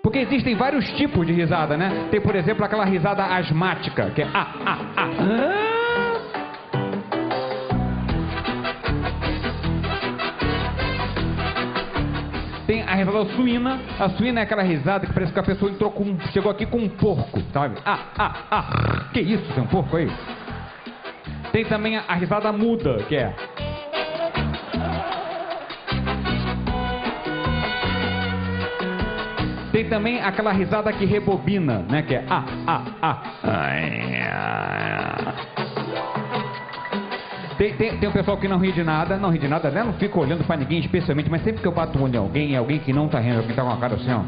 Porque existem vários tipos de risada, né? Tem, por exemplo, aquela risada asmática, que é Tem a risada suína. A suína é aquela risada que parece que a pessoa chegou aqui com um porco, sabe? Que isso, tem um porco aí? Tem também a risada muda, que é... Tem também aquela risada que rebobina, né? Que é Tem um pessoal que não ri de nada, né? Não fica olhando pra ninguém especialmente, mas sempre que eu bato o olho em alguém, é alguém que não tá rindo, alguém tá com a cara assim, ó.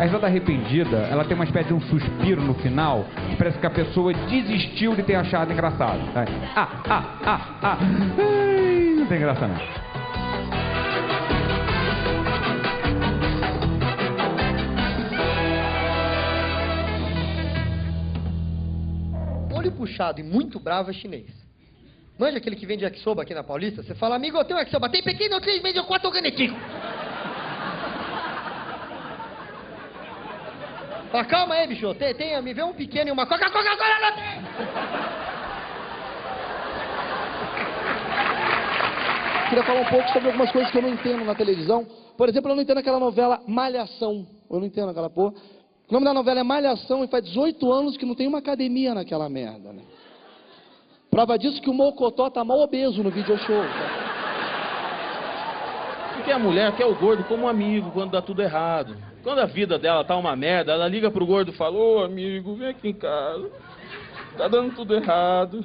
A risada arrependida, ela tem uma espécie de um suspiro no final, que parece que a pessoa desistiu de ter achado engraçado. Não tem graça não. Olho puxado e muito bravo é chinês. Manja aquele que vende yakisoba aqui na Paulista? Você fala, amigo, eu tenho yakisoba, tem pequeno, 3 meses, 4 canetinho. Fala, calma aí, bicho, me vê um pequeno e uma Coca-Cola não tem. Queria falar um pouco sobre algumas coisas que eu não entendo na televisão. Por exemplo, eu não entendo aquela novela Malhação. Eu não entendo aquela porra. O nome da novela é Malhação e faz 18 anos que não tem uma academia naquela merda, né? Prova disso que o Mocotó tá mal obeso no video show. Porque a mulher quer o gordo como amigo quando dá tudo errado. Quando a vida dela tá uma merda, ela liga pro gordo e fala, ô amigo, vem aqui em casa. Tá dando tudo errado.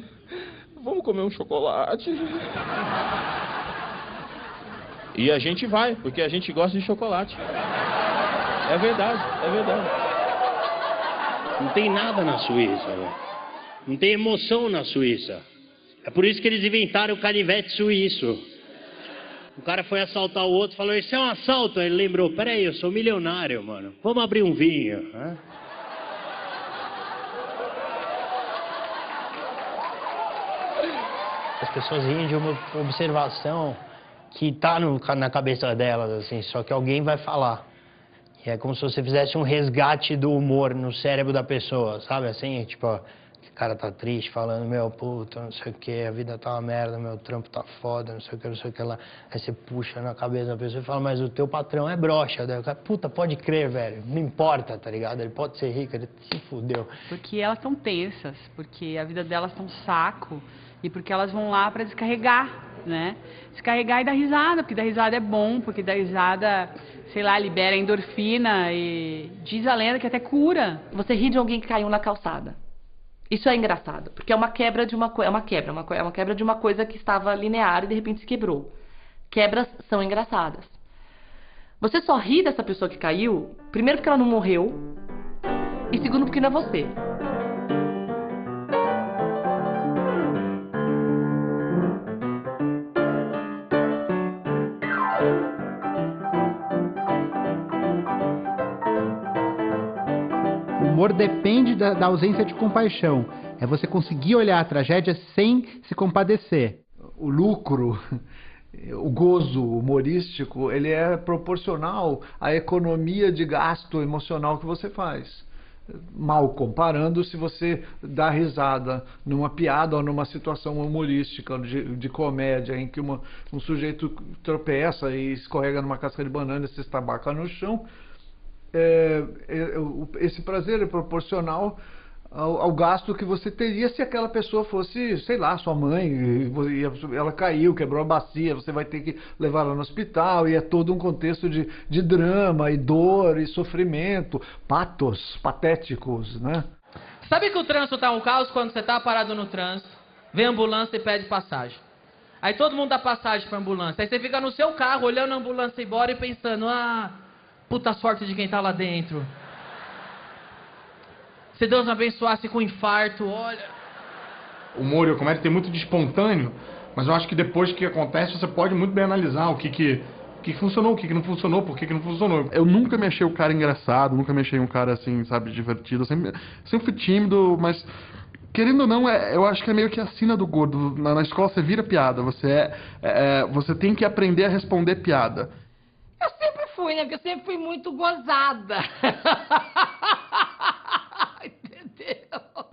Vamos comer um chocolate. E a gente vai, porque a gente gosta de chocolate. É verdade, é verdade. Não tem nada na Suíça, velho. Não tem emoção na Suíça. É por isso que eles inventaram o canivete suíço. O cara foi assaltar o outro e falou, isso é um assalto. Aí ele lembrou, peraí, eu sou milionário, mano. Vamos abrir um vinho. Né? As pessoas riem de uma observação que tá na cabeça delas, assim, só que alguém vai falar. E é como se você fizesse um resgate do humor no cérebro da pessoa, sabe? Assim, tipo, ó, o cara tá triste, falando, meu, puta, não sei o que, a vida tá uma merda, meu trampo tá foda, não sei o que, não sei o que lá. Aí você puxa na cabeça da pessoa e fala, mas o teu patrão é broxa. Daí o cara, puta, pode crer, velho, não importa, tá ligado? Ele pode ser rico, ele se fudeu. Porque elas são tensas, porque a vida delas tá um saco e porque elas vão lá pra descarregar, né? Descarregar e dar risada, porque dar risada é bom, porque dar risada, sei lá, libera endorfina e diz a lenda que até cura. Você ri de alguém que caiu na calçada. Isso é engraçado, porque é uma quebra de uma coisa, é uma quebra de uma coisa que estava linear e de repente se quebrou. Quebras são engraçadas. Você só ri dessa pessoa que caiu, primeiro porque ela não morreu, e segundo porque não é você. O humor depende da ausência de compaixão. É você conseguir olhar a tragédia sem se compadecer. O lucro, o gozo humorístico, ele é proporcional à economia de gasto emocional que você faz. Mal comparando se você dá risada numa piada ou numa situação humorística, de comédia, em que um sujeito tropeça e escorrega numa casca de banana e se estabaca no chão. Esse prazer é proporcional ao gasto que você teria se aquela pessoa fosse, sei lá, sua mãe, e ela caiu, quebrou a bacia, você vai ter que levar ela no hospital, e é todo um contexto de drama, e dor, e sofrimento, patos patéticos, né? Sabe que o trânsito tá um caos quando você tá parado no trânsito, vem a ambulância e pede passagem. Aí todo mundo dá passagem pra ambulância, aí você fica no seu carro, olhando a ambulância embora e pensando, puta sorte de quem tá lá dentro. Se Deus me abençoasse com um infarto, olha... O humor e a comédia tem muito de espontâneo, mas eu acho que depois que acontece, você pode muito bem analisar o que funcionou, o que não funcionou, por que não funcionou. Eu nunca me achei o cara engraçado, nunca me achei um cara assim, sabe, divertido. Eu sempre fui tímido, mas... Querendo ou não, eu acho que é meio que a sina do gordo. Na escola você vira piada, você tem que aprender a responder piada. ruim, né? Porque eu sempre fui muito gozada.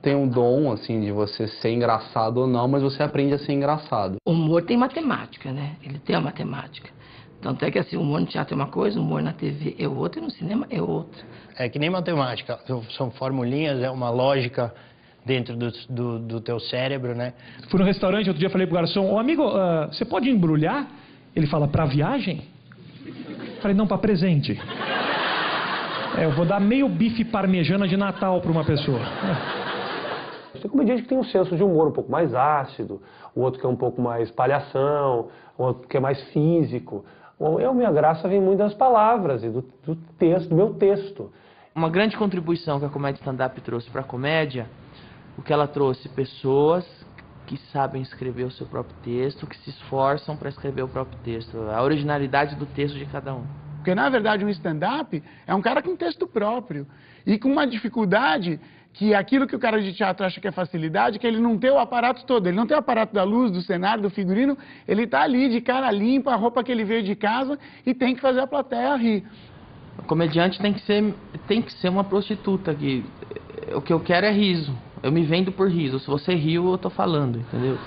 Tem um dom, assim, de você ser engraçado ou não, mas você aprende a ser engraçado. O humor tem matemática, né? Ele tem a matemática. Tanto é que assim, o humor no teatro é uma coisa, o humor na TV é outra e no cinema é outra. É que nem matemática, são formulinhas, é uma lógica dentro do teu cérebro, né? Fui no restaurante, outro dia falei pro garçom, ô amigo, você pode embrulhar? Ele fala, pra viagem? Falei, não, pra presente. Eu vou dar meio bife parmejana de Natal pra uma pessoa. Tem comediante que tem um senso de humor um pouco mais ácido, o outro que é um pouco mais palhação, o outro que é mais físico. A minha graça vem muito das palavras e do texto, do meu texto. Uma grande contribuição que a comédia stand-up trouxe para a comédia, o que ela trouxe pessoas que sabem escrever o seu próprio texto, que se esforçam para escrever o próprio texto, a originalidade do texto de cada um. Porque, na verdade, um stand-up é um cara com texto próprio e com uma dificuldade que aquilo que o cara de teatro acha que é facilidade, que ele não tem o aparato todo, ele não tem o aparato da luz, do cenário, do figurino, ele está ali de cara limpa, a roupa que ele veio de casa e tem que fazer a plateia rir. O comediante tem que ser uma prostituta, que o que eu quero é riso, eu me vendo por riso, se você riu eu tô falando, entendeu?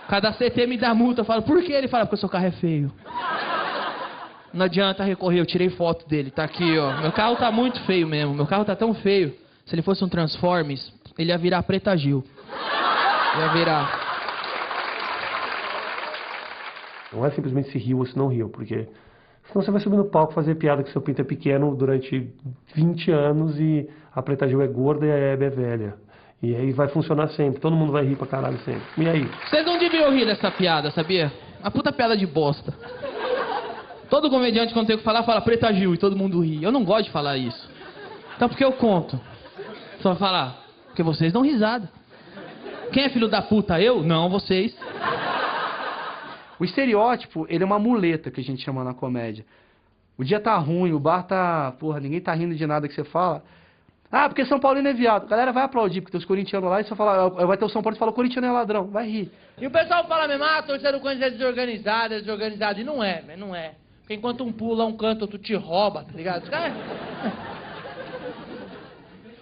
Cada CT me dá multa, eu falo, por que? Ele fala, porque o seu carro é feio. Não adianta recorrer, eu tirei foto dele, tá aqui, ó. Meu carro tá muito feio mesmo, meu carro tá tão feio. Se ele fosse um Transformers, ele ia virar Preta Gil. Ia virar. Não é simplesmente se riu ou se não riu, porque senão você vai subir no palco fazer piada que seu pinto é pequeno durante 20 anos e a Preta Gil é gorda e a Hebe é velha. E aí vai funcionar sempre, todo mundo vai rir pra caralho sempre. E aí? Vocês não deviam rir dessa piada, sabia? Uma puta piada de bosta. Todo comediante, quando tem que falar, fala Preta Gil e todo mundo ri. Eu não gosto de falar isso. Então por que eu conto? Só falar, porque vocês dão risada. Quem é filho da puta? Eu? Não, vocês. O estereótipo, ele é uma muleta que a gente chama na comédia. O dia tá ruim, o bar tá... Porra, ninguém tá rindo de nada que você fala. Ah, porque São Paulino é viado. A galera vai aplaudir, porque tem os corintianos lá e só fala... Vai ter o São Paulo e fala, o corintiano é ladrão. Vai rir. E o pessoal fala mesmo, a torcida do Corinthians é desorganizada. E não é, mas não é. Porque enquanto um pula, um canta, outro te rouba, tá ligado? Os caras...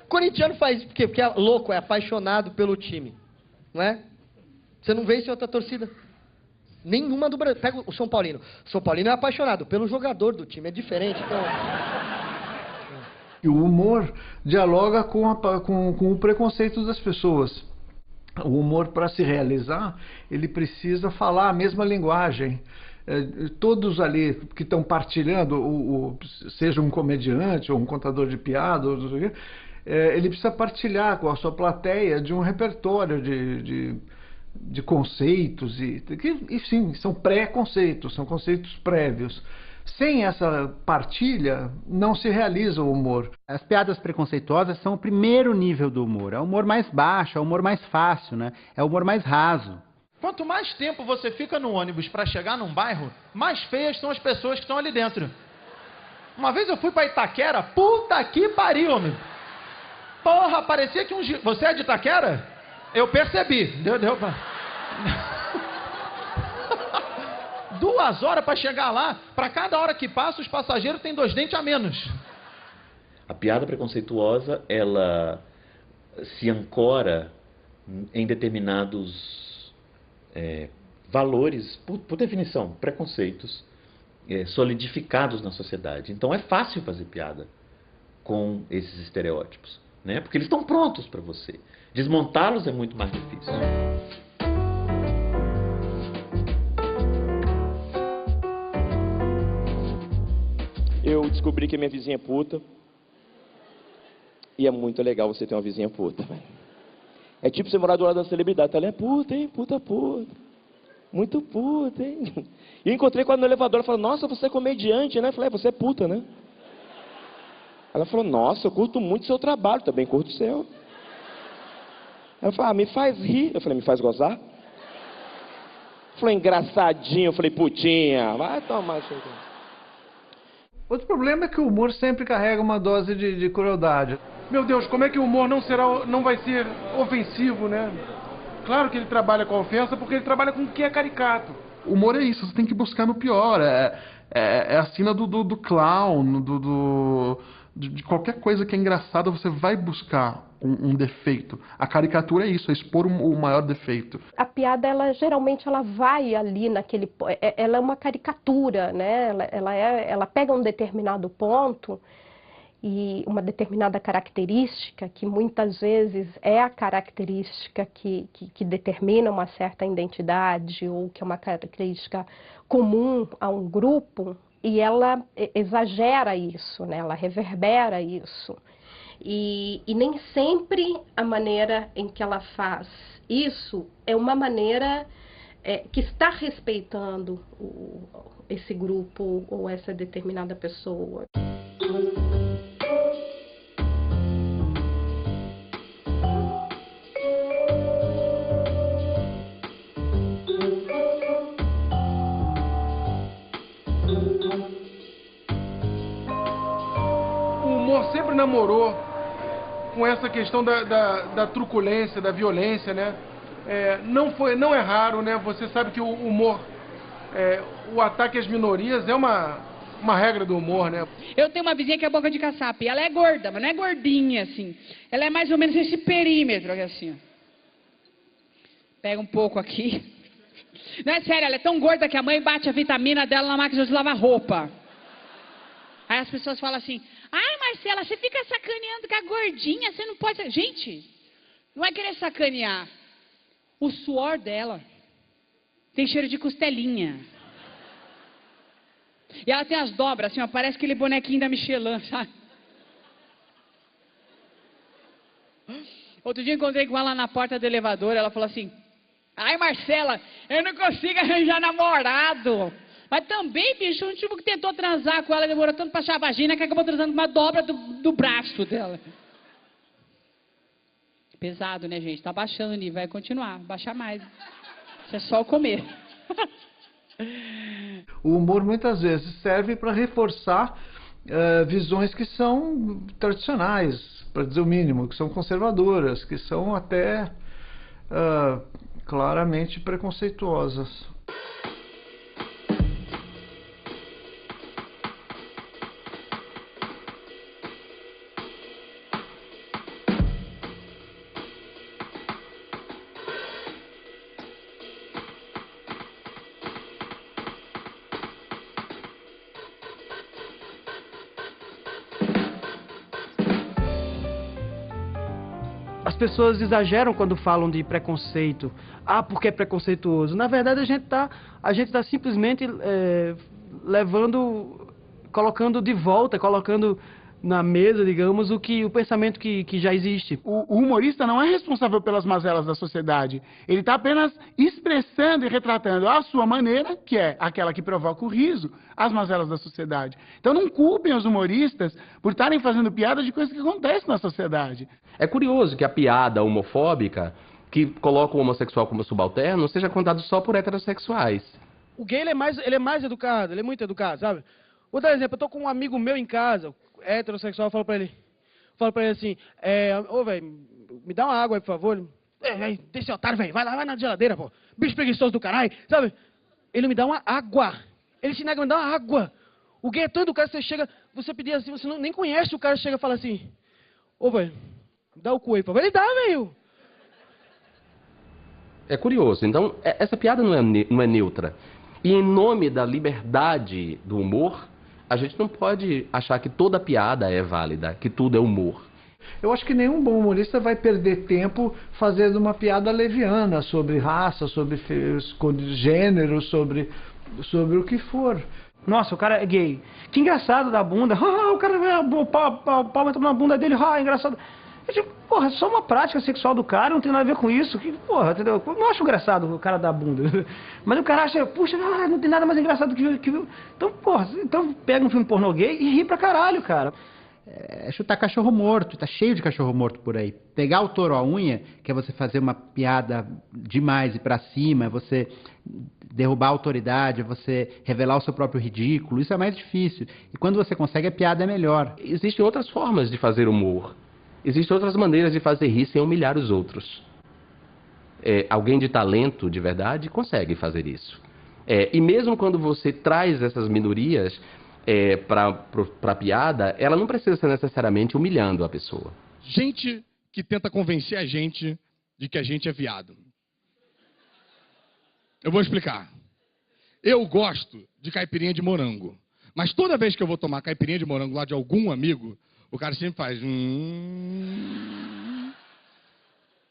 Corintiano faz por quê? Porque é louco, é apaixonado pelo time. Não é? Você não vê isso em outra torcida. Nenhuma do Brasil. Pega o São Paulino. O São Paulino é apaixonado pelo jogador do time, é diferente. Então... E o humor dialoga com o preconceito das pessoas. O humor, para se realizar, ele precisa falar a mesma linguagem. Todos ali que estão partilhando, seja um comediante ou um contador de piada, ele precisa partilhar com a sua plateia de um repertório de conceitos, e sim, são pré-conceitos, são conceitos prévios. Sem essa partilha, não se realiza o humor. As piadas preconceituosas são o primeiro nível do humor. É o humor mais baixo, é o humor mais fácil, né? É o humor mais raso. Quanto mais tempo você fica no ônibus para chegar num bairro, mais feias são as pessoas que estão ali dentro. Uma vez eu fui para Itaquera, puta que pariu, meu. Porra, parecia que Você é de Itaquera? Eu percebi. Deu pra... 2 horas para chegar lá, para cada hora que passa, os passageiros têm 2 dentes a menos. A piada preconceituosa, ela se ancora em determinados valores, por definição, preconceitos solidificados na sociedade. Então é fácil fazer piada com esses estereótipos, né? Porque eles estão prontos para você. Desmontá-los é muito mais difícil. Eu descobri que a minha vizinha é puta. E é muito legal você ter uma vizinha puta, velho. É tipo você morar do lado da celebridade. Ela é puta, hein? Puta. Muito puta, hein? E eu encontrei com ela no elevador. Ela falou, nossa, você é comediante, né? Eu falei, você é puta, né? Ela falou, nossa, eu curto muito o seu trabalho. Também curto o seu. Ela falou, me faz rir. Eu falei, me faz gozar? Ela falou, engraçadinho. Eu falei, putinha. Vai tomar isso aí. Outro problema é que o humor sempre carrega uma dose de crueldade. Meu Deus, como é que o humor não vai ser ofensivo, né? Claro que ele trabalha com a ofensa porque ele trabalha com o que é caricato. humor é isso, você tem que buscar no pior. É a cena do clown, de qualquer coisa que é engraçada, você vai buscar um defeito. A caricatura é isso, é expor o maior defeito. A piada, geralmente, ela vai ali naquele... Ela é uma caricatura, né? Ela pega um determinado ponto e uma determinada característica, que muitas vezes é a característica que determina uma certa identidade, ou que é uma característica comum a um grupo, e ela exagera isso, né? Ela reverbera isso. E nem sempre a maneira em que ela faz isso é uma maneira que está respeitando esse grupo ou essa determinada pessoa. O humor sempre namorou com essa questão da truculência, da violência, né? Não é raro, né? Você sabe que o humor, o ataque às minorias é uma regra do humor, né? Eu tenho uma vizinha que é boca de caçapa, e ela é gorda, mas não é gordinha, assim. Ela é mais ou menos esse perímetro, assim, ó. Pega um pouco aqui. Não, é sério, ela é tão gorda que a mãe bate a vitamina dela na máquina de lavar roupa. Aí as pessoas falam assim, ai, Marcela, você fica sacaneando com a gordinha, você não pode... Gente, não é querer sacanear. O suor dela tem cheiro de costelinha. E ela tem as dobras, assim, ó, parece aquele bonequinho da Michelin, sabe? Outro dia encontrei com ela na porta do elevador, ela falou assim, ai, Marcela, eu não consigo arranjar namorado. Mas também, bicho, um tipo que tentou transar com ela, demorou tanto pra achar a vagina, que acabou transando com uma dobra do braço dela. Pesado, né, gente? Tá baixando o nível, vai continuar, baixar mais. Isso é só o comer. O humor muitas vezes serve para reforçar visões que são tradicionais, para dizer o mínimo, que são conservadoras, que são até claramente preconceituosas. As pessoas exageram quando falam de preconceito. Ah, porque é preconceituoso. Na verdade, a gente tá simplesmente colocando de volta, colocando na mesa, digamos, o pensamento que já existe. O humorista não é responsável pelas mazelas da sociedade. Ele está apenas expressando e retratando a sua maneira, que é aquela que provoca o riso, as mazelas da sociedade. Então não culpem os humoristas por estarem fazendo piada de coisas que acontecem na sociedade. É curioso que a piada homofóbica, que coloca o homossexual como subalterno, seja contada só por heterossexuais. O gay ele é mais educado, ele é muito educado, sabe? Vou dar um exemplo, eu tô com um amigo meu em casa, heterossexual, eu falo pra ele assim, ô, velho, me dá uma água aí, por favor. Desse otário, velho, vai lá, vai na geladeira, pô. Bicho preguiçoso do caralho, sabe? Ele me dá uma água. Ele se nega a me dar uma água. O gay é tão educado, você chega, você pedir assim, você nem conhece o cara, chega e fala assim, ô, velho, dá o cu aí, por favor. Ele dá, velho. É curioso. Então, essa piada não é neutra. E em nome da liberdade do humor, a gente não pode achar que toda piada é válida, que tudo é humor. Eu acho que nenhum bom humorista vai perder tempo fazendo uma piada leviana sobre raça, sobre gênero, sobre o que for. Nossa, o cara é gay. Que engraçado da bunda. O cara, o pau entra na bunda dele, engraçado. Eu digo, porra, é só uma prática sexual do cara, não tem nada a ver com isso. Porra, entendeu? Eu não acho engraçado o cara dar bunda. Mas o cara acha, puxa, não tem nada mais engraçado que... Então, porra, então pega um filme pornô gay e ri pra caralho, cara. É chutar cachorro morto, tá cheio de cachorro morto por aí. Pegar o touro à unha, que é você fazer uma piada demais e pra cima, é você derrubar a autoridade, é você revelar o seu próprio ridículo, isso é mais difícil. E quando você consegue, a piada é melhor. Existem outras formas de fazer humor. Existem outras maneiras de fazer rir sem humilhar os outros. Alguém de talento, de verdade, consegue fazer isso. E mesmo quando você traz essas minorias para a piada, ela não precisa ser necessariamente humilhando a pessoa. Gente que tenta convencer a gente de que a gente é viado. Eu vou explicar. Eu gosto de caipirinha de morango. Mas toda vez que eu vou tomar caipirinha de morango lá de algum amigo, o cara sempre faz...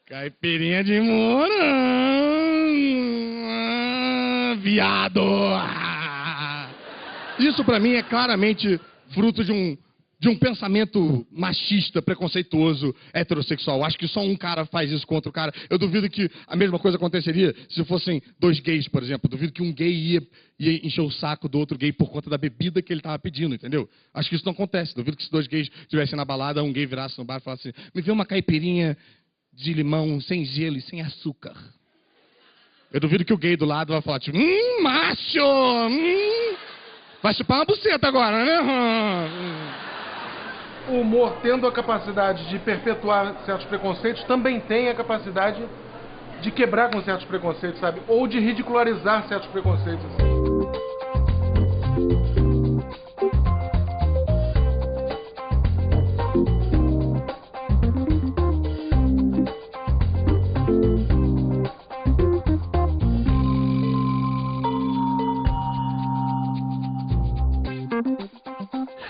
caipirinha de morango... viado! Isso pra mim é claramente fruto de um pensamento machista, preconceituoso, heterossexual. Acho que só um cara faz isso contra o cara. Eu duvido que a mesma coisa aconteceria se fossem dois gays, por exemplo. Duvido que um gay ia encher o saco do outro gay por conta da bebida que ele estava pedindo, entendeu? Acho que isso não acontece. Duvido que se dois gays estivessem na balada, um gay virasse no bar e falasse assim, me vê uma caipirinha de limão sem gelo e sem açúcar. Eu duvido que o gay do lado vai falar tipo, macho! Vai chupar uma buceta agora, né? O humor, tendo a capacidade de perpetuar certos preconceitos, também tem a capacidade de quebrar com certos preconceitos, sabe? Ou de ridicularizar certos preconceitos.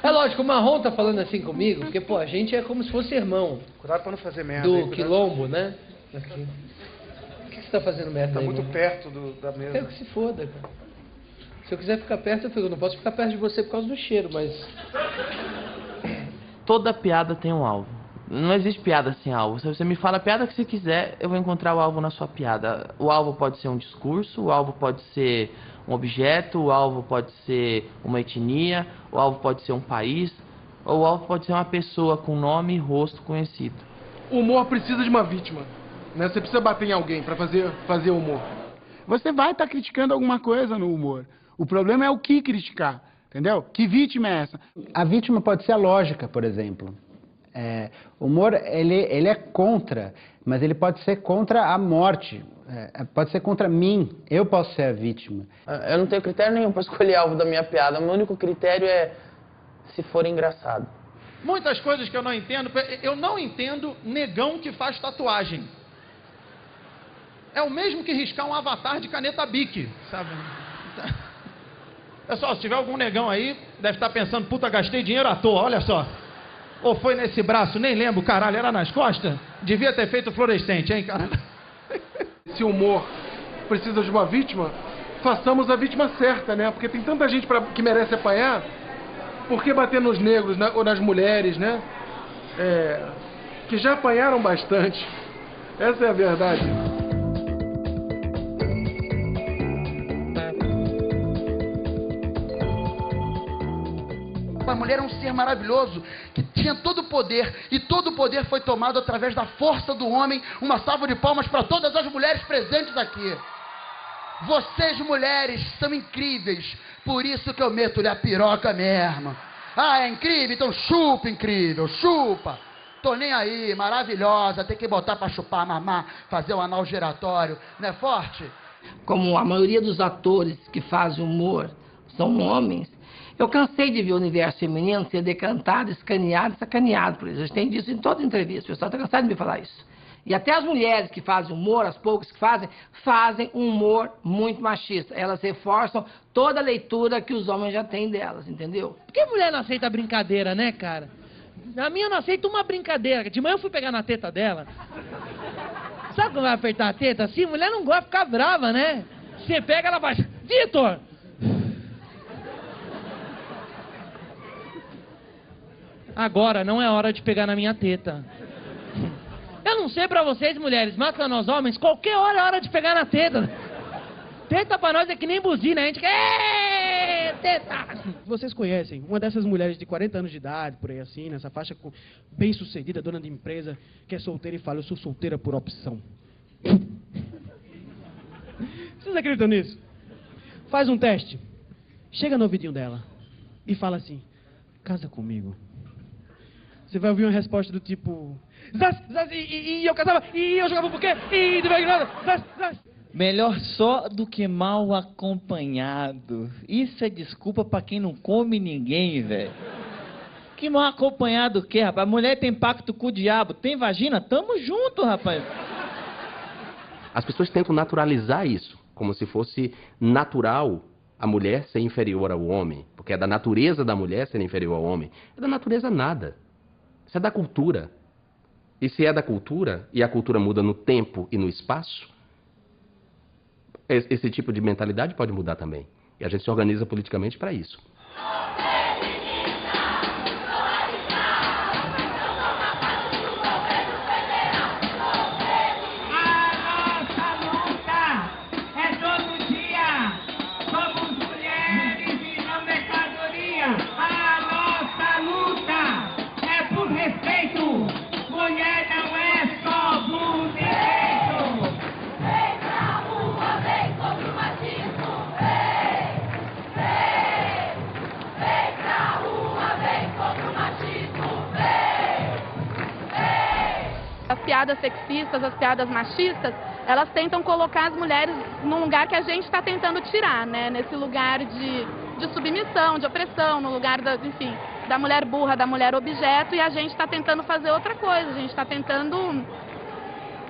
É lógico, o Marrom tá falando assim comigo, porque, pô, a gente é como se fosse irmão. Cuidado pra não fazer merda. Do quilombo, né? Aqui. Por que você tá fazendo merda Tá aí, muito mano? perto da mesa. Quero que se foda, cara. Se eu quiser ficar perto, eu fico. Eu não posso ficar perto de você por causa do cheiro, mas... Toda piada tem um alvo. Não existe piada sem alvo. Se você me fala a piada que você quiser, eu vou encontrar o alvo na sua piada. O alvo pode ser um discurso, o alvo pode ser um objeto, o alvo pode ser uma etnia, o alvo pode ser um país, ou o alvo pode ser uma pessoa com nome e rosto conhecido. O humor precisa de uma vítima, né? Você precisa bater em alguém para fazer humor. Você vai estar criticando alguma coisa no humor. O problema é o que criticar, entendeu? Que vítima é essa? A vítima pode ser a lógica, por exemplo. O humor, ele é contra, mas ele pode ser contra a morte. Pode ser contra mim. Eu posso ser a vítima. Eu não tenho critério nenhum para escolher alvo da minha piada. O meu único critério é se for engraçado. Muitas coisas que eu não entendo. Eu não entendo negão que faz tatuagem. É o mesmo que riscar um avatar de caneta Bic, sabe? Pessoal, se tiver algum negão aí, deve estar pensando, puta, gastei dinheiro à toa, olha só. Ou foi nesse braço, nem lembro, caralho, era nas costas? Devia ter feito fluorescente, hein, cara? Se o humor precisa de uma vítima, façamos a vítima certa, né? Porque tem tanta gente que merece apanhar, por que bater nos negros, né? Ou nas mulheres, né? Que já apanharam bastante. Essa é a verdade. A mulher é um ser maravilhoso que tinha todo o poder e todo o poder foi tomado através da força do homem. Uma salva de palmas para todas as mulheres presentes aqui. Vocês, mulheres, são incríveis. Por isso que eu meto-lhe a piroca mesmo. Ah, é incrível? Então chupa, incrível, chupa. Tô nem aí, maravilhosa. Tem que botar para chupar, mamar, fazer um anal giratório. Não é forte? Como a maioria dos atores que fazem humor são homens, eu cansei de ver o universo feminino ser decantado, escaneado, sacaneado por eles. A gente tem disso em toda entrevista. O pessoal está cansado de me falar isso. E até as mulheres que fazem humor, as poucas que fazem um humor muito machista. Elas reforçam toda a leitura que os homens já têm delas, entendeu? Por que a mulher não aceita brincadeira, né, cara? A minha não aceita uma brincadeira. De manhã eu fui pegar na teta dela. Sabe como vai apertar a teta? Assim, a mulher não gosta de ficar brava, né? Você pega, ela faz... Vitor! Agora não é hora de pegar na minha teta. Eu não sei pra vocês, mulheres, mas pra nós homens, qualquer hora é hora de pegar na teta. Teta pra nós é que nem buzina, a gente quer... Teta! Vocês conhecem uma dessas mulheres de 40 anos de idade, por aí assim, nessa faixa bem sucedida, dona de empresa, que é solteira e fala, eu sou solteira por opção. Vocês acreditam nisso? Faz um teste. Chega no ouvidinho dela e fala assim, casa comigo. Você vai ouvir uma resposta do tipo... Zaz, zaz, e eu casava, e eu jogava por quê? E de nada, zaz, zaz. Melhor só do que mal acompanhado. Isso é desculpa pra quem não come ninguém, velho. Que mal acompanhado o quê, rapaz? A mulher tem pacto com o diabo. Tem vagina? Tamo junto, rapaz. As pessoas tentam naturalizar isso, como se fosse natural a mulher ser inferior ao homem. Porque é da natureza da mulher ser inferior ao homem. É da natureza nada. Isso é da cultura. E se é da cultura, e a cultura muda no tempo e no espaço, esse tipo de mentalidade pode mudar também. E a gente se organiza politicamente para isso. As piadas sexistas, as piadas machistas, elas tentam colocar as mulheres num lugar que a gente está tentando tirar, né? Nesse lugar de submissão, de opressão, no lugar enfim, da mulher burra, da mulher objeto, e a gente está tentando fazer outra coisa, a gente está tentando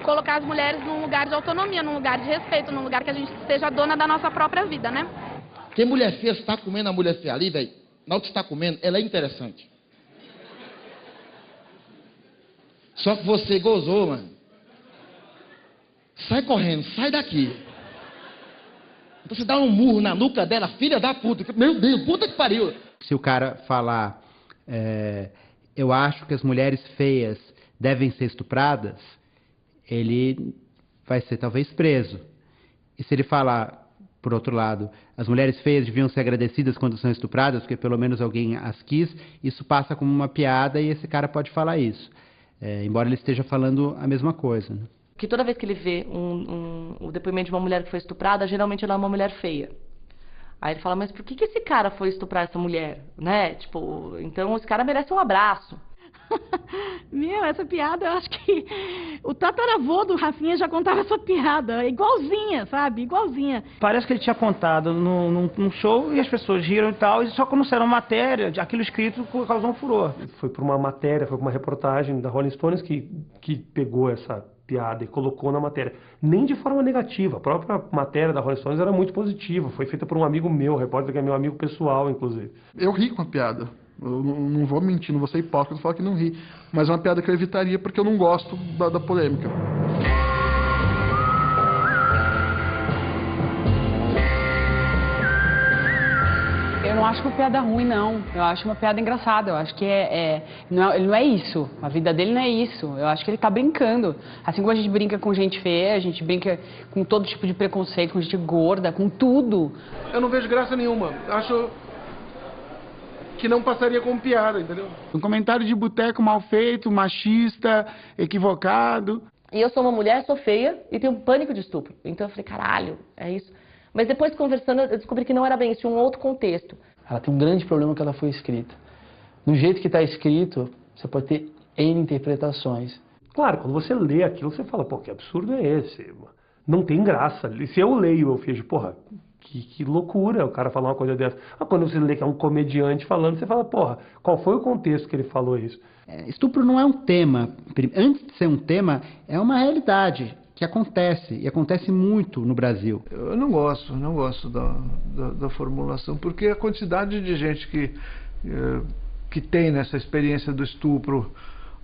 colocar as mulheres num lugar de autonomia, num lugar de respeito, num lugar que a gente seja dona da nossa própria vida, né? Tem mulher feia, você está comendo a mulher feia ali, velho, na hora que você está comendo, ela é interessante. Só que você gozou, mano. Sai correndo, sai daqui. Então você dá um murro na nuca dela, filha da puta. Meu Deus, puta que pariu. Se o cara falar, eu acho que as mulheres feias devem ser estupradas, ele vai ser talvez preso. E se ele falar, por outro lado, as mulheres feias deviam ser agradecidas quando são estupradas, porque pelo menos alguém as quis, isso passa como uma piada e esse cara pode falar isso. Embora ele esteja falando a mesma coisa. Né? Que toda vez que ele vê o depoimento de uma mulher que foi estuprada, geralmente ela é uma mulher feia. Aí ele fala, mas por que esse cara foi estuprar essa mulher? Né? Tipo, então esse cara merece um abraço. Meu, essa piada, eu acho que o tataravô do Rafinha já contava essa piada, igualzinha, sabe? Igualzinha. Parece que ele tinha contado num show e as pessoas riram e tal, e só quando saiu matéria, aquilo escrito causou um furor. Foi por uma matéria, foi por uma reportagem da Rolling Stones que pegou essa piada e colocou na matéria. Nem de forma negativa, a própria matéria da Rolling Stones era muito positiva, foi feita por um amigo meu, repórter que é meu amigo pessoal, inclusive. Eu ri com a piada. Eu não vou mentir, não vou ser hipócrita e falar que não ri. Mas é uma piada que eu evitaria porque eu não gosto da polêmica. Eu não acho uma piada ruim, não. Eu acho uma piada engraçada. Eu acho que ele não é isso. A vida dele não é isso. Eu acho que ele tá brincando. Assim como a gente brinca com gente feia, a gente brinca com todo tipo de preconceito, com gente gorda, com tudo. Eu não vejo graça nenhuma. Acho que não passaria como piada, entendeu? Um comentário de boteco mal feito, machista, equivocado. E eu sou uma mulher, sou feia e tenho pânico de estupro. Então eu falei, caralho, é isso. Mas depois conversando, eu descobri que não era bem isso, tinha um outro contexto. Ela tem um grande problema que ela foi escrita. Do jeito que está escrito, você pode ter N interpretações. Claro, quando você lê aquilo, você fala, pô, que absurdo é esse? Não tem graça. E se eu leio, eu vejo, porra, que loucura o cara falar uma coisa dessa. Mas quando você lê que é um comediante falando, você fala, porra, qual foi o contexto que ele falou isso? Estupro não é um tema. Antes de ser um tema, é uma realidade que acontece, e acontece muito no Brasil. Eu não gosto da formulação, porque a quantidade de gente que tem nessa experiência do estupro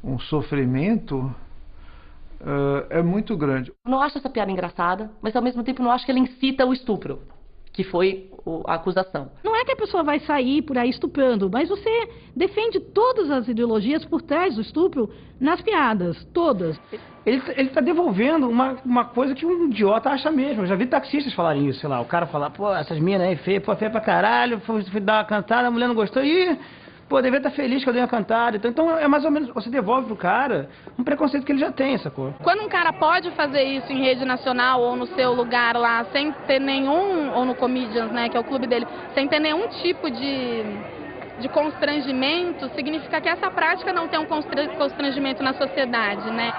um sofrimento é muito grande. Eu não acho essa piada engraçada, mas ao mesmo tempo não acho que ela incita o estupro, que foi a acusação. Não é que a pessoa vai sair por aí estuprando, mas você defende todas as ideologias por trás do estupro nas piadas, todas. Ele está devolvendo uma coisa que um idiota acha mesmo. Eu já vi taxistas falarem isso, sei lá. O cara falar, pô, essas minas aí feia pra caralho, fui dar uma cantada, a mulher não gostou, e pô, devia estar feliz que eu dei uma cantada. Então é mais ou menos, você devolve pro cara um preconceito que ele já tem, sacou? Quando um cara pode fazer isso em rede nacional ou no seu lugar lá, sem ter nenhum, ou no Comedians, né, que é o clube dele, sem ter nenhum tipo de constrangimento, significa que essa prática não tem um constrangimento na sociedade, né?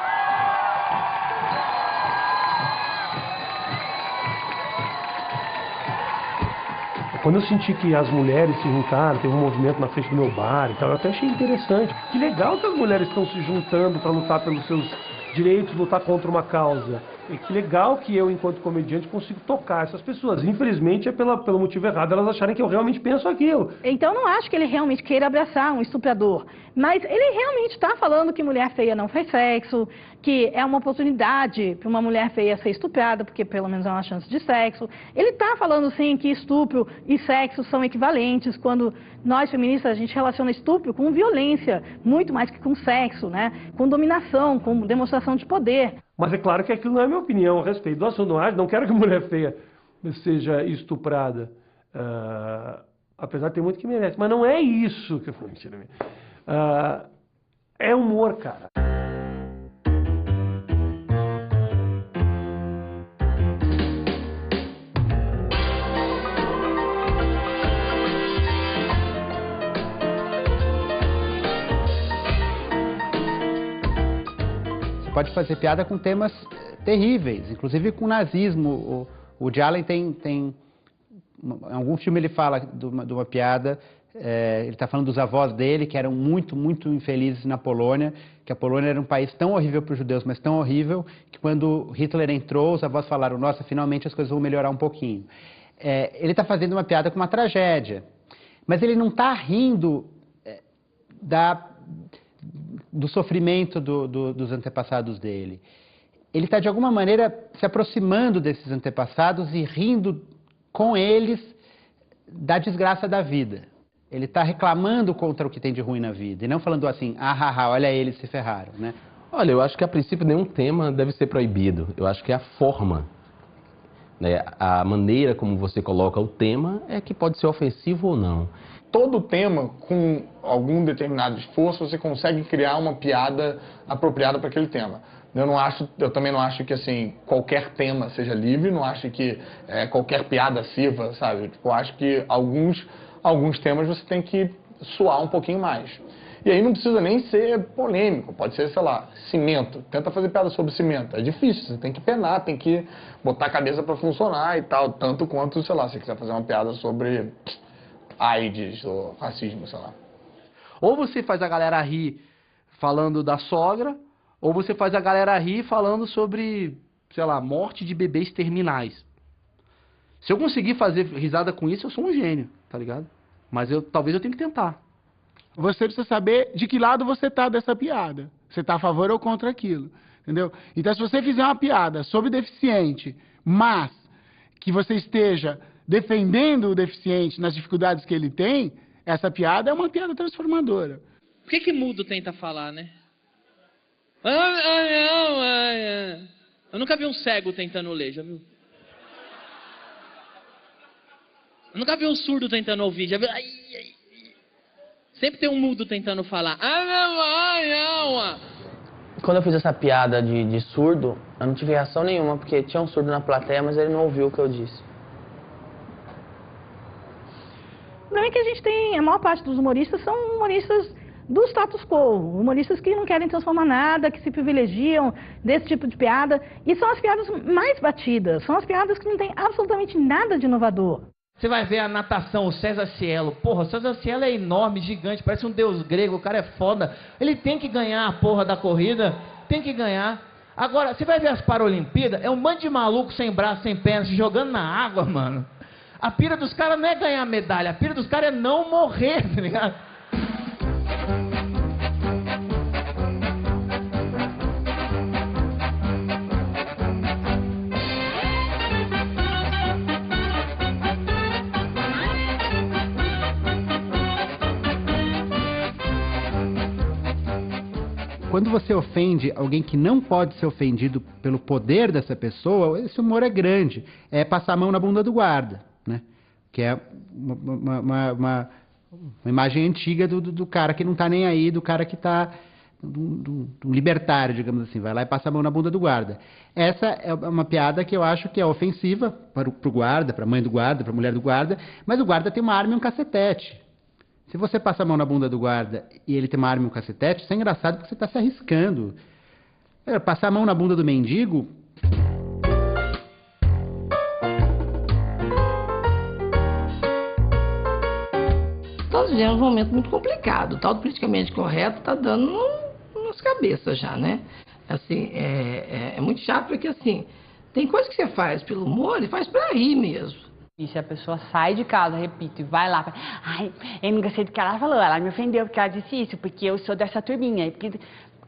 Quando eu senti que as mulheres se juntaram, teve um movimento na frente do meu bar e tal, eu até achei interessante. Que legal que as mulheres estão se juntando para lutar pelos seus direitos, lutar contra uma causa. E que legal que eu, enquanto comediante, consigo tocar essas pessoas. Infelizmente, é pelo motivo errado elas acharem que eu realmente penso aquilo. Então, não acho que ele realmente queira abraçar um estuprador. Mas ele realmente está falando que mulher feia não faz sexo, que é uma oportunidade para uma mulher feia ser estuprada, porque pelo menos é uma chance de sexo. Ele está falando, sim, que estupro e sexo são equivalentes, quando nós, feministas, a gente relaciona estupro com violência, muito mais que com sexo, né? Com dominação, com demonstração de poder. Mas é claro que aquilo não é minha opinião a respeito do assunto. Não quero que mulher feia seja estuprada. Apesar de ter muito que merece. Mas não é isso que eu falo. Mentira. É humor, cara. Pode fazer piada com temas terríveis, inclusive com nazismo. O Woody Allen tem em algum filme ele fala de uma piada, ele está falando dos avós dele, que eram muito, muito infelizes na Polônia, que a Polônia era um país tão horrível para os judeus, mas tão horrível, que quando Hitler entrou, os avós falaram, nossa, finalmente as coisas vão melhorar um pouquinho. Ele está fazendo uma piada com uma tragédia, mas ele não está rindo do sofrimento dos antepassados dele. Ele está, de alguma maneira, se aproximando desses antepassados e rindo com eles da desgraça da vida. Ele está reclamando contra o que tem de ruim na vida, e não falando assim, olha eles se ferraram, né? Olha, eu acho que a princípio nenhum tema deve ser proibido. Eu acho que é a forma, né? A maneira como você coloca o tema é que pode ser ofensivo ou não. Todo tema, com algum determinado esforço, você consegue criar uma piada apropriada para aquele tema. Eu também não acho que assim, qualquer tema seja livre, não acho que qualquer piada sirva, sabe? Eu acho que alguns temas você tem que suar um pouquinho mais. E aí não precisa nem ser polêmico, pode ser, sei lá, cimento. Tenta fazer piada sobre cimento. É difícil, você tem que penar, tem que botar a cabeça para funcionar e tal, tanto quanto, sei lá, se você quiser fazer uma piada sobre AIDS ou racismo, sei lá. Ou você faz a galera rir falando da sogra, ou você faz a galera rir falando sobre, sei lá, morte de bebês terminais. Se eu conseguir fazer risada com isso, eu sou um gênio, tá ligado? Mas talvez eu tenha que tentar. Você precisa saber de que lado você tá dessa piada. Você tá a favor ou contra aquilo, entendeu? Então, se você fizer uma piada sobre deficiente, mas que você esteja defendendo o deficiente nas dificuldades que ele tem, essa piada é uma piada transformadora. O que mudo tenta falar, né? Eu nunca vi um cego tentando ler, já viu? Eu nunca vi um surdo tentando ouvir, já viu? Sempre tem um mudo tentando falar. Quando eu fiz essa piada de surdo, eu não tive reação nenhuma, porque tinha um surdo na plateia, mas ele não ouviu o que eu disse. Não é que a gente tem, a maior parte dos humoristas são humoristas do status quo, humoristas que não querem transformar nada, que se privilegiam desse tipo de piada, e são as piadas mais batidas, são as piadas que não tem absolutamente nada de inovador. Você vai ver a natação, o César Cielo. Porra, o César Cielo é enorme, gigante, parece um deus grego, o cara é foda. Ele tem que ganhar a porra da corrida, tem que ganhar. Agora, você vai ver as Paralimpíadas, é um bando de maluco sem braço, sem pernas, se jogando na água, mano. A pira dos caras não é ganhar medalha, a pira dos caras é não morrer, tá ligado? Quando você ofende alguém que não pode ser ofendido pelo poder dessa pessoa, esse humor é grande. É passar a mão na bunda do guarda, né? Que é uma imagem antiga do cara que não está nem aí, do cara que está... do libertário, digamos assim. Vai lá e passa a mão na bunda do guarda. Essa é uma piada que eu acho que é ofensiva para o guarda, para a mãe do guarda, para a mulher do guarda, mas o guarda tem uma arma e um cacetete. Se você passa a mão na bunda do guarda e ele tem uma arma e um cacetete, isso é engraçado porque você está se arriscando. Passar a mão na bunda do mendigo... nós vivemos um momento muito complicado. O tal do politicamente correto está dando nas cabeças já, né? Assim, é muito chato porque, assim, tem coisa que você faz pelo humor e faz pra rir mesmo. E se a pessoa sai de casa, repito, e vai lá, ai, eu não gostei do que ela falou, ela me ofendeu porque ela disse isso, porque eu sou dessa turminha. Porque...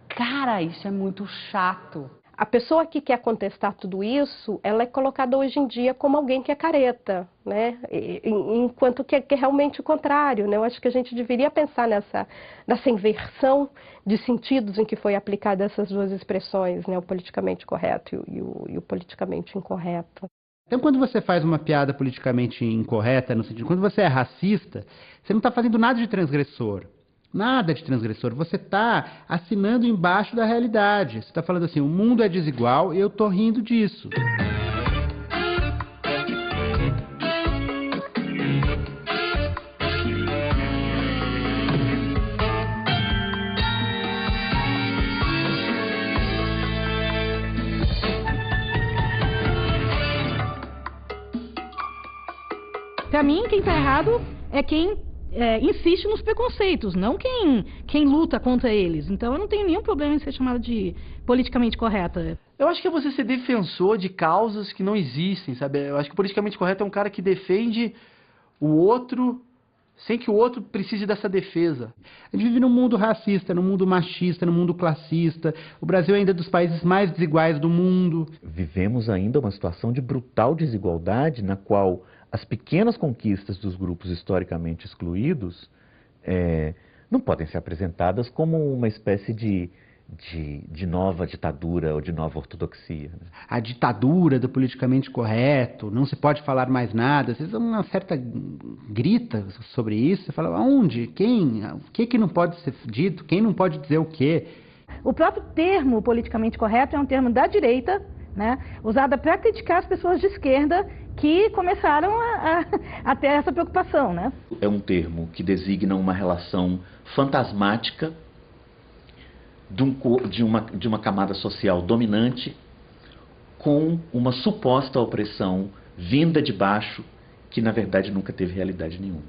Cara, isso é muito chato. A pessoa que quer contestar tudo isso, ela é colocada hoje em dia como alguém que é careta, né? Enquanto que é realmente o contrário, né? Eu acho que a gente deveria pensar nessa inversão de sentidos em que foi aplicada essas duas expressões, né? O politicamente correto e o politicamente incorreto. Então, quando você faz uma piada politicamente incorreta, no sentido, quando você é racista, você não está fazendo nada de transgressor. Nada de transgressor. Você está assinando embaixo da realidade. Você está falando assim, o mundo é desigual e eu estou rindo disso. Para mim, quem está errado é quem insiste nos preconceitos, não quem luta contra eles. Então eu não tenho nenhum problema em ser chamada de politicamente correta. Eu acho que é você ser defensor de causas que não existem, sabe? Eu acho que o politicamente correto é um cara que defende o outro sem que o outro precise dessa defesa. A gente vive num mundo racista, num mundo machista, num mundo classista. O Brasil é ainda dos países mais desiguais do mundo. Vivemos ainda uma situação de brutal desigualdade na qual as pequenas conquistas dos grupos historicamente excluídos não podem ser apresentadas como uma espécie de nova ditadura ou de nova ortodoxia. Né? A ditadura do politicamente correto, não se pode falar mais nada. Às vezes uma certa grita sobre isso, você fala, aonde? Quem? O que não pode ser dito? Quem não pode dizer o quê? O próprio termo politicamente correto é um termo da direita, né, usada para criticar as pessoas de esquerda que começaram a ter essa preocupação, né? É um termo que designa uma relação fantasmática de uma camada social dominante com uma suposta opressão vinda de baixo que, na verdade, nunca teve realidade nenhuma.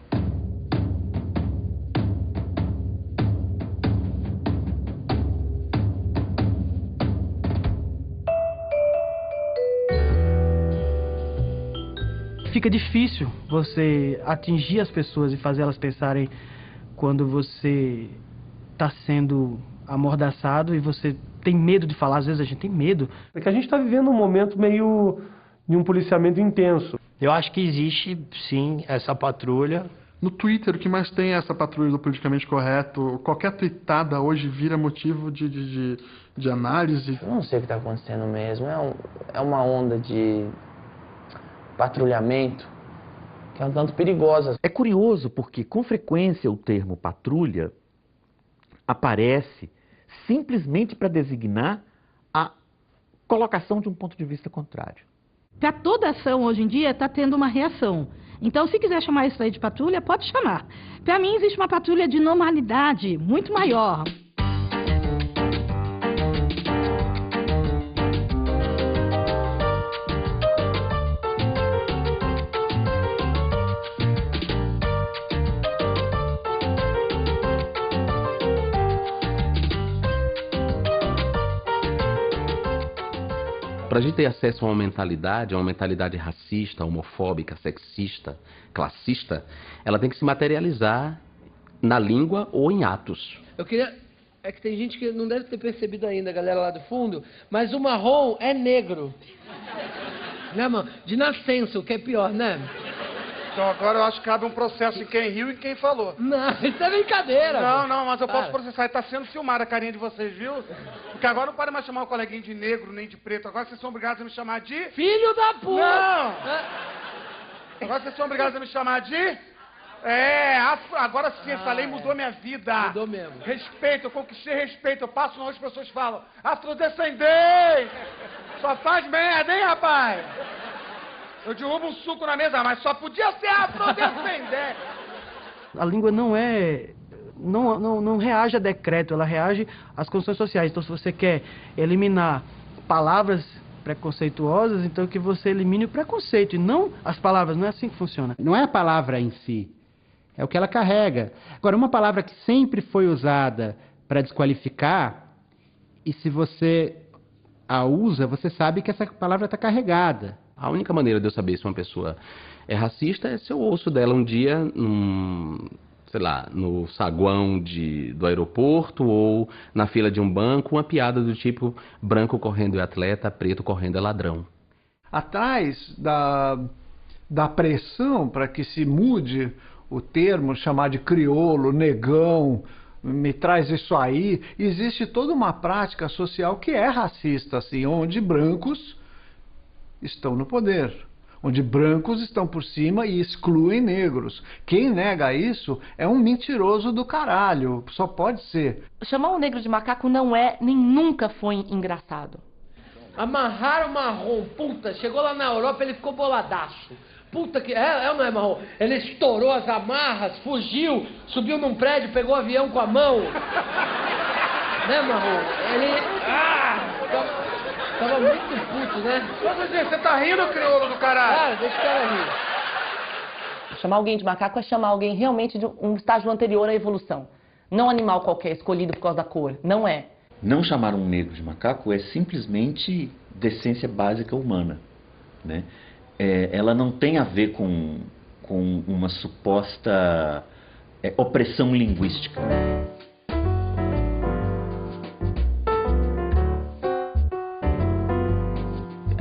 Fica difícil você atingir as pessoas e fazer elas pensarem quando você está sendo amordaçado e você tem medo de falar. Às vezes a gente tem medo. É que a gente está vivendo um momento meio de um policiamento intenso. Eu acho que existe, sim, essa patrulha. No Twitter, o que mais tem é essa patrulha do politicamente correto. Qualquer tweetada hoje vira motivo de análise. Eu não sei o que está acontecendo mesmo. É uma onda de patrulhamento que é um tanto perigosa. É curioso porque, com frequência, o termo patrulha aparece simplesmente para designar a colocação de um ponto de vista contrário. Para toda ação hoje em dia está tendo uma reação. Então, se quiser chamar isso aí de patrulha, pode chamar. Para mim, existe uma patrulha de normalidade muito maior. Para a gente ter acesso a uma mentalidade racista, homofóbica, sexista, classista, ela tem que se materializar na língua ou em atos. Eu queria... É que tem gente que não deve ter percebido ainda, a galera lá do fundo, mas o marrom é negro. Né, mano? De nascença, o que é pior, né? Então agora eu acho que cabe um processo em quem riu e em quem falou. Não, isso é brincadeira. Não, mas eu posso processar. E tá sendo filmada a carinha de vocês, viu? Porque agora não pode mais chamar o coleguinha de negro nem de preto. Agora vocês são obrigados a me chamar de... Filho da puta! Não! Agora vocês são obrigados a me chamar de... agora sim, essa lei mudou minha vida. Mudou mesmo. Respeito, eu conquistei respeito. Eu passo onde as pessoas falam, afrodescendente! Só faz merda, hein, rapaz? Eu derrubo um suco na mesa, mas só podia ser afrodescendente. A língua não reage a decreto, ela reage às condições sociais. Então, se você quer eliminar palavras preconceituosas, então que você elimine o preconceito e não as palavras. Não é assim que funciona. Não é a palavra em si. É o que ela carrega. Agora, uma palavra que sempre foi usada para desqualificar, e se você a usa, você sabe que essa palavra está carregada. A única maneira de eu saber se uma pessoa é racista é se eu ouço dela um dia sei lá, no saguão do aeroporto ou na fila de um banco, uma piada do tipo branco correndo é atleta, preto correndo é ladrão. Atrás da pressão para que se mude o termo, chamar de crioulo, negão, me traz isso aí, existe toda uma prática social que é racista, assim, onde brancos estão no poder, onde brancos estão por cima e excluem negros. Quem nega isso é um mentiroso do caralho, só pode ser. Chamar um negro de macaco não é, nem nunca foi engraçado. Amarraram marrom, puta, chegou lá na Europa, ele ficou boladaço. Puta que... É ou não é marrom? Ele estourou as amarras, fugiu, subiu num prédio, pegou o avião com a mão. Né, marrom? Ele... Tava muito puto, né? Você tá rindo, crioulo do caralho? Deixa o cara rir. Chamar alguém de macaco é chamar alguém realmente de um estágio anterior à evolução. Não animal qualquer, escolhido por causa da cor. Não é. Não chamar um negro de macaco é simplesmente decência básica humana, né? Ela não tem a ver com uma suposta opressão linguística.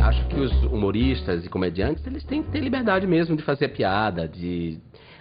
Acho que os humoristas e comediantes, eles têm que ter liberdade mesmo de fazer piada,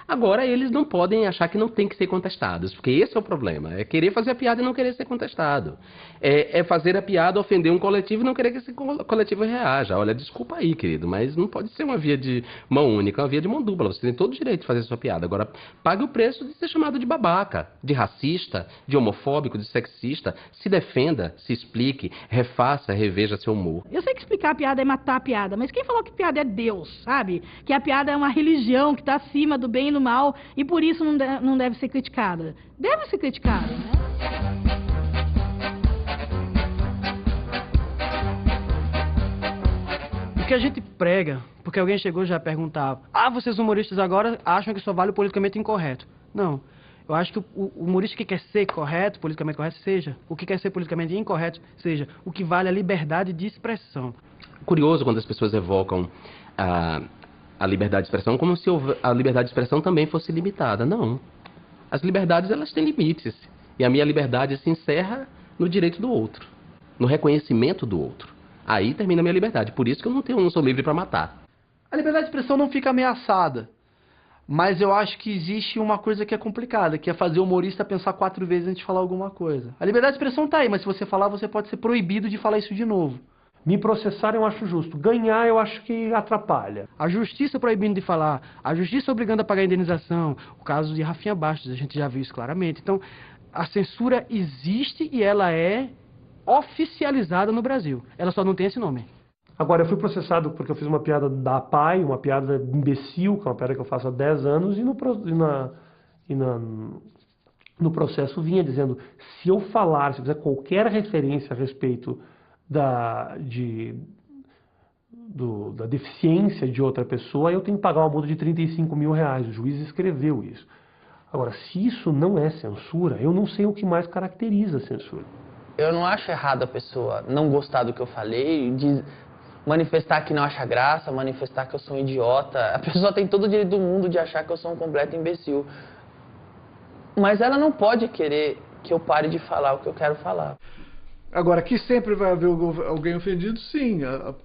Agora, eles não podem achar que não tem que ser contestados, porque esse é o problema. É querer fazer a piada e não querer ser contestado. É fazer a piada, ofender um coletivo e não querer que esse coletivo reaja. Olha, desculpa aí, querido, mas não pode ser uma via de mão única, uma via de mão dupla. Você tem todo o direito de fazer a sua piada. Agora, pague o preço de ser chamado de babaca, de racista, de homofóbico, de sexista. Se defenda, se explique, refaça, reveja seu humor. Eu sei que explicar a piada é matar a piada, mas quem falou que piada é Deus, sabe? Que a piada é uma religião que está acima do bem e do mal e por isso não deve ser criticada. Deve ser criticada, né? O que a gente prega, porque alguém chegou e já perguntava: vocês humoristas agora acham que só vale o politicamente incorreto. Não. Eu acho que o humorista que quer ser correto, politicamente correto, seja. O que quer ser politicamente incorreto, seja. O que vale é a liberdade de expressão. Curioso quando as pessoas evocam a liberdade de expressão como se a liberdade de expressão também fosse limitada. Não. As liberdades, elas têm limites. E a minha liberdade se encerra no direito do outro, no reconhecimento do outro. Aí termina a minha liberdade. Por isso que eu não sou livre para matar. A liberdade de expressão não fica ameaçada. Mas eu acho que existe uma coisa que é complicada, que é fazer o humorista pensar 4 vezes antes de falar alguma coisa. A liberdade de expressão tá aí, mas se você falar, você pode ser proibido de falar isso de novo. Me processar eu acho justo. Ganhar eu acho que atrapalha. A justiça proibindo de falar, a justiça obrigando a pagar a indenização. O caso de Rafinha Bastos, a gente já viu isso claramente. Então, a censura existe e ela é oficializada no Brasil. Ela só não tem esse nome. Agora, eu fui processado porque eu fiz uma piada da PAI, uma piada imbecil, que é uma piada que eu faço há 10 anos, e no processo vinha dizendo: se eu falar, se eu fizer qualquer referência a respeito da deficiência de outra pessoa, eu tenho que pagar uma multa de R$35 mil. O juiz escreveu isso. Agora, se isso não é censura, eu não sei o que mais caracteriza a censura. Eu não acho errado a pessoa não gostar do que eu falei, de manifestar que não acha graça, manifestar que eu sou um idiota. A pessoa tem todo o direito do mundo de achar que eu sou um completo imbecil. Mas ela não pode querer que eu pare de falar o que eu quero falar. Agora, que sempre vai haver alguém ofendido, sim.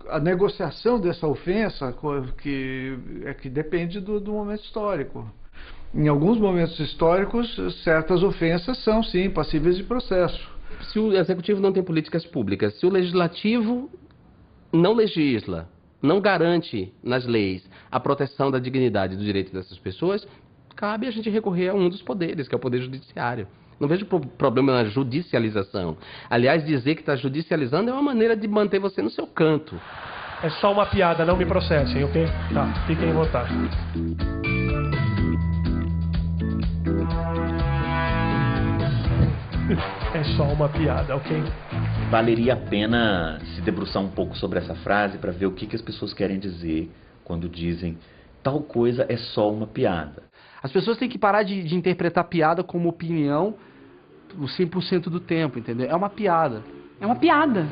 A negociação dessa ofensa que depende do momento histórico. Em alguns momentos históricos, certas ofensas são, sim, passíveis de processo. Se o executivo não tem políticas públicas, se o legislativo não legisla, não garante nas leis a proteção da dignidade e do direito dessas pessoas, cabe a gente recorrer a um dos poderes, que é o poder judiciário. Não vejo problema na judicialização. Aliás, dizer que está judicializando é uma maneira de manter você no seu canto. É só uma piada, não me processem, ok? Tá, fiquem à vontade. É só uma piada, ok? Valeria a pena se debruçar um pouco sobre essa frase para ver o que as pessoas querem dizer quando dizem tal coisa é só uma piada. As pessoas têm que parar de interpretar piada como opinião o 100% do tempo, entendeu? É uma piada. É uma piada.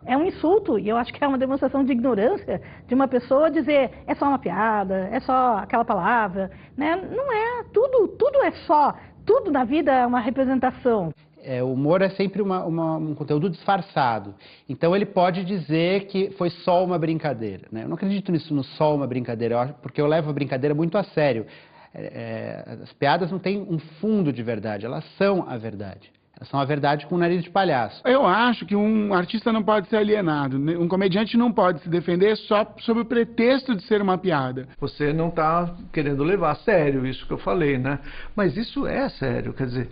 É um insulto, e eu acho que é uma demonstração de ignorância de uma pessoa dizer é só uma piada, é só aquela palavra, né? Não é, tudo é só, tudo na vida é uma representação. O humor é sempre um conteúdo disfarçado. Então ele pode dizer que foi só uma brincadeira, né? Eu não acredito nisso, no só uma brincadeira, porque eu levo a brincadeira muito a sério. As piadas não têm um fundo de verdade, elas são a verdade. Elas são a verdade com o nariz de palhaço. Eu acho que um artista não pode ser alienado. Um comediante não pode se defender só sob o pretexto de ser uma piada. Você não está querendo levar a sério isso que eu falei, né? Mas isso é sério, quer dizer,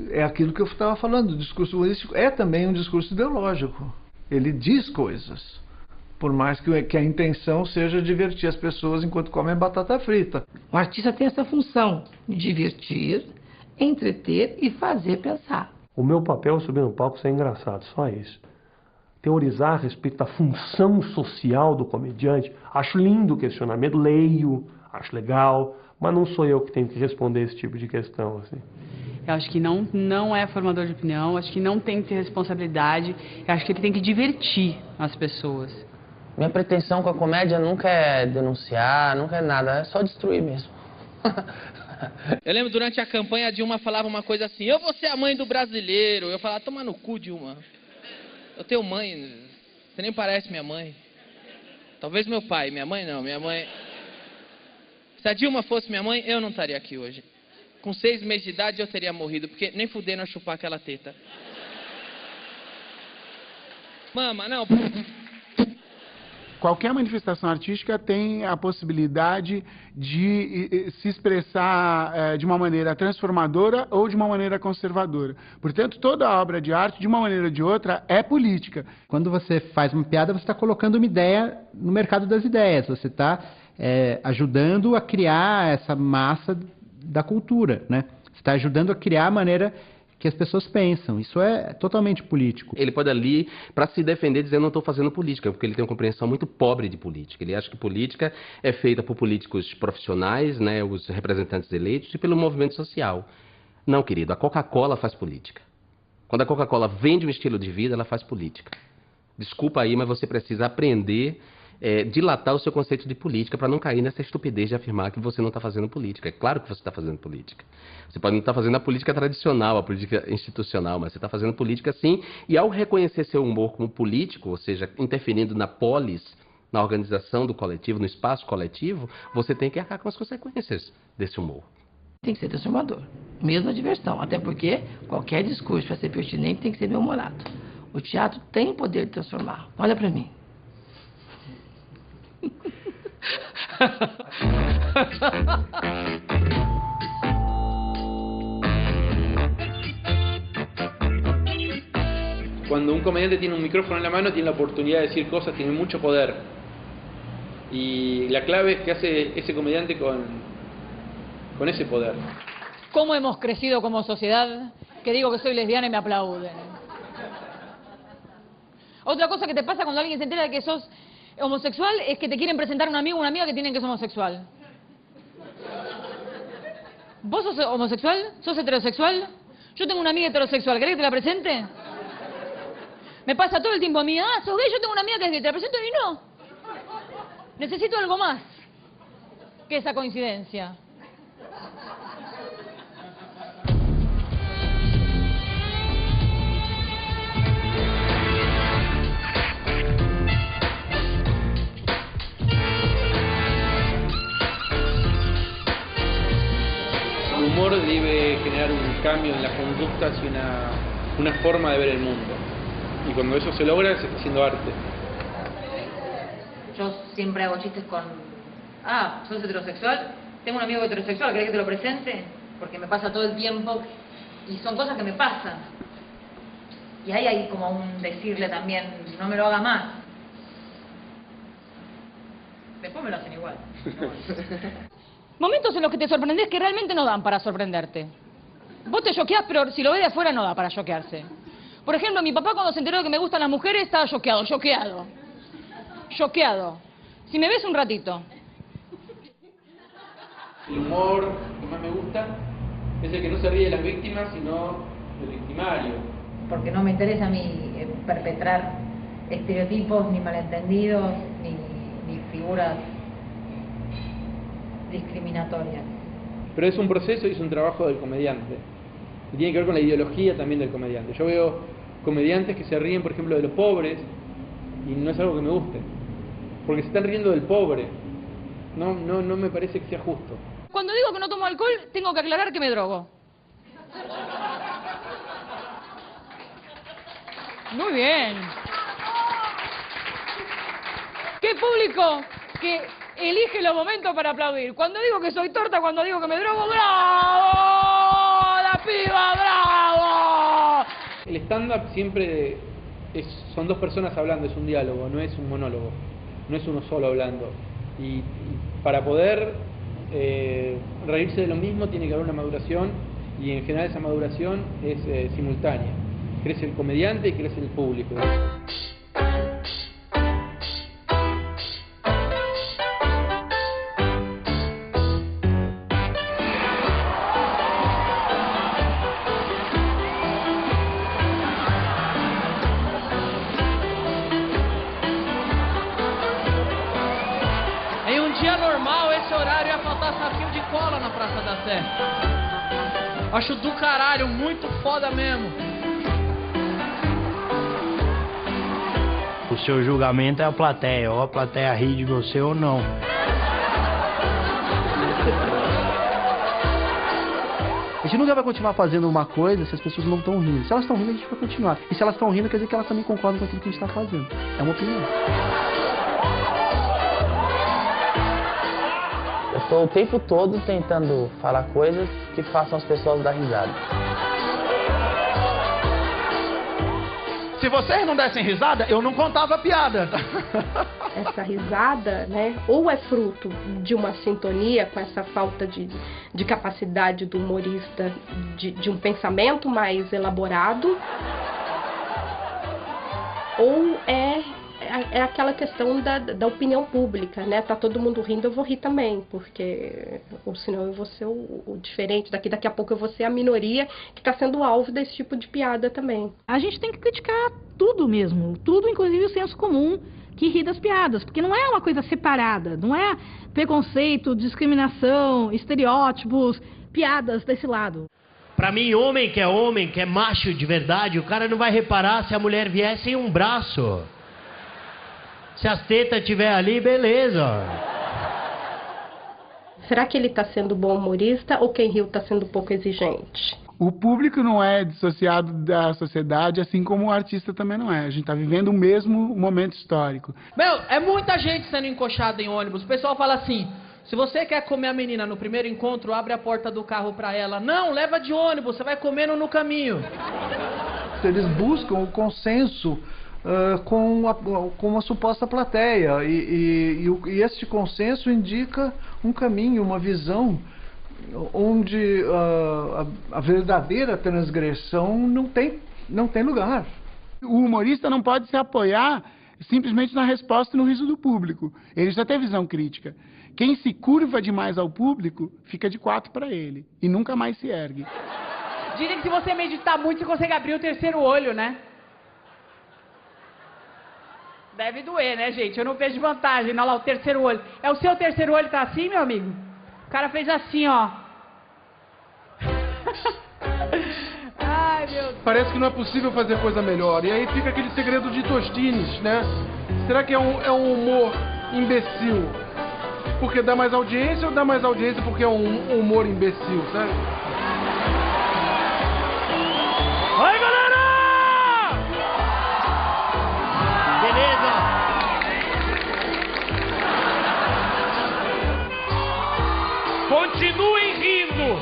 é aquilo que eu estava falando, o discurso humorístico é também um discurso ideológico. Ele diz coisas, por mais que a intenção seja divertir as pessoas enquanto comem batata frita. O artista tem essa função de divertir, entreter e fazer pensar. O meu papel é subir no palco e ser engraçado, só isso. Teorizar a respeito da função social do comediante, acho lindo o questionamento, leio, acho legal, mas não sou eu que tenho que responder esse tipo de questão, assim. Eu acho que não é formador de opinião, acho que não tem que ter responsabilidade, eu acho que ele tem que divertir as pessoas. Minha pretensão com a comédia nunca é denunciar, nunca é nada, é só destruir mesmo. Eu lembro durante a campanha a Dilma falava uma coisa assim, eu vou ser a mãe do brasileiro. Eu falava, toma no cu, Dilma. Eu tenho mãe, você nem parece minha mãe. Talvez meu pai, minha mãe não, minha mãe... Se a Dilma fosse minha mãe, eu não estaria aqui hoje. Com 6 meses de idade eu teria morrido, porque nem fudendo a chupar aquela teta. Mama, não... Qualquer manifestação artística tem a possibilidade de se expressar de uma maneira transformadora ou de uma maneira conservadora. Portanto, toda obra de arte, de uma maneira ou de outra, é política. Quando você faz uma piada, você está colocando uma ideia no mercado das ideias. Você está ajudando a criar essa massa da cultura, né? Você está ajudando a criar a maneira que as pessoas pensam. Isso é totalmente político. Ele pode ali, para se defender, dizer não estou fazendo política, porque ele tem uma compreensão muito pobre de política. Ele acha que política é feita por políticos profissionais, né, os representantes eleitos, e pelo movimento social. Não, querido, a Coca-Cola faz política. Quando a Coca-Cola vende um estilo de vida, ela faz política. Desculpa aí, mas você precisa aprender... dilatar o seu conceito de política para não cair nessa estupidez de afirmar que você não está fazendo política. É claro que você está fazendo política. Você pode não estar fazendo a política tradicional, a política institucional, mas você está fazendo política sim, e ao reconhecer seu humor como político, ou seja, interferindo na polis, na organização do coletivo, no espaço coletivo, você tem que arcar com as consequências desse humor. Tem que ser transformador, mesmo a diversão, até porque qualquer discurso para ser pertinente tem que ser bem-humorado. O teatro tem o poder de transformar. Olha para mim. Cuando un comediante tiene un micrófono en la mano, tiene la oportunidad de decir cosas, tiene mucho poder. Y la clave es que hace ese comediante con ese poder. ¿Cómo hemos crecido como sociedad? Que digo que soy lesbiana y me aplauden. Otra cosa que te pasa cuando alguien se entera de que sos homosexual es que te quieren presentar un amigo o una amiga que tienen que ser homosexual. ¿Vos sos homosexual? ¿Sos heterosexual? Yo tengo una amiga heterosexual, ¿querés que te la presente? Me pasa todo el tiempo a mí, ¿sos gay? Yo tengo una amiga que es gay, ¿te la presento? Y no. Necesito algo más que esa coincidencia. El humor debe generar un cambio en las conductas y una forma de ver el mundo. Y cuando eso se logra, se está haciendo arte. Yo siempre hago chistes con... ¿sos heterosexual? Tengo un amigo heterosexual, ¿querés que te lo presente? Porque me pasa todo el tiempo y son cosas que me pasan. Y ahí hay como un decirle también, no me lo haga más. Después me lo hacen igual. Momentos en los que te sorprendes que realmente no dan para sorprenderte. Vos te choqueás, pero si lo ves de afuera no da para choquearse. Por ejemplo, mi papá cuando se enteró de que me gustan las mujeres estaba choqueado. Si me ves un ratito. El humor que más me gusta es el que no se ríe de las víctimas, sino del victimario. Porque no me interesa a mí perpetrar estereotipos, ni malentendidos, ni figuras discriminatorias. Pero es un proceso y es un trabajo del comediante. Y tiene que ver con la ideología también del comediante. Yo veo comediantes que se ríen, por ejemplo, de los pobres, y no es algo que me guste. Porque se están riendo del pobre. No me parece que sea justo. Cuando digo que no tomo alcohol, tengo que aclarar que me drogo. Muy bien. ¿Qué público que elige los momentos para aplaudir? Cuando digo que soy torta, cuando digo que me drogo, ¡bravo! ¡La piba, bravo! El stand-up siempre son dos personas hablando, es un diálogo, no es un monólogo. No es uno solo hablando. Y para poder reírse de lo mismo tiene que haber una maduración, y en general esa maduración es simultánea. Crece el comediante y crece el público. Em um dia normal, esse horário ia faltar saquinho de cola na Praça da Sé. Acho do caralho, muito foda mesmo. O seu julgamento é a plateia, ou a plateia ri de você ou não. A gente nunca vai continuar fazendo uma coisa se as pessoas não estão rindo. Se elas estão rindo, a gente vai continuar. E se elas estão rindo, quer dizer que elas também concordam com aquilo que a gente está fazendo. É uma opinião. Eu estou o tempo todo tentando falar coisas que façam as pessoas dar risada. Se vocês não dessem risada, eu não contava a piada. Essa risada, né, ou é fruto de uma sintonia com essa falta de capacidade do humorista de um pensamento mais elaborado, ou é aquela questão da opinião pública, né? Tá todo mundo rindo, eu vou rir também, porque ou senão eu vou ser o diferente, daqui a pouco eu vou ser a minoria que está sendo alvo desse tipo de piada também. A gente tem que criticar tudo mesmo, tudo, inclusive o senso comum que ri das piadas, porque não é uma coisa separada, não é preconceito, discriminação, estereótipos, piadas desse lado. Pra mim, homem, que é macho de verdade, o cara não vai reparar se a mulher vier sem um braço. Se as tetas estiver ali, beleza. Será que ele está sendo bom humorista ou quem riu está sendo pouco exigente? O público não é dissociado da sociedade, assim como o artista também não é. A gente está vivendo o mesmo momento histórico. Meu, é muita gente sendo encoxada em ônibus. O pessoal fala assim, se você quer comer a menina no primeiro encontro, abre a porta do carro pra ela. Não, leva de ônibus, você vai comendo no caminho. Eles buscam o consenso com uma suposta plateia. E esse consenso indica um caminho, uma visão onde a verdadeira transgressão não tem lugar. O humorista não pode se apoiar simplesmente na resposta e no riso do público. Ele já tem visão crítica. Quem se curva demais ao público, fica de quatro para ele e nunca mais se ergue. Dizem que se você meditar muito, você consegue abrir o terceiro olho, né? Deve doer, né, gente? Eu não vejo vantagem. Olha lá, o terceiro olho. É o seu terceiro olho tá assim, meu amigo? O cara fez assim, ó. Ai, meu Deus. Parece que não é possível fazer coisa melhor. E aí fica aquele segredo de Tostines, né? Será que é um humor imbecil porque dá mais audiência ou dá mais audiência porque é um humor imbecil, sabe? Oi, galera! Beleza? Continuem rindo!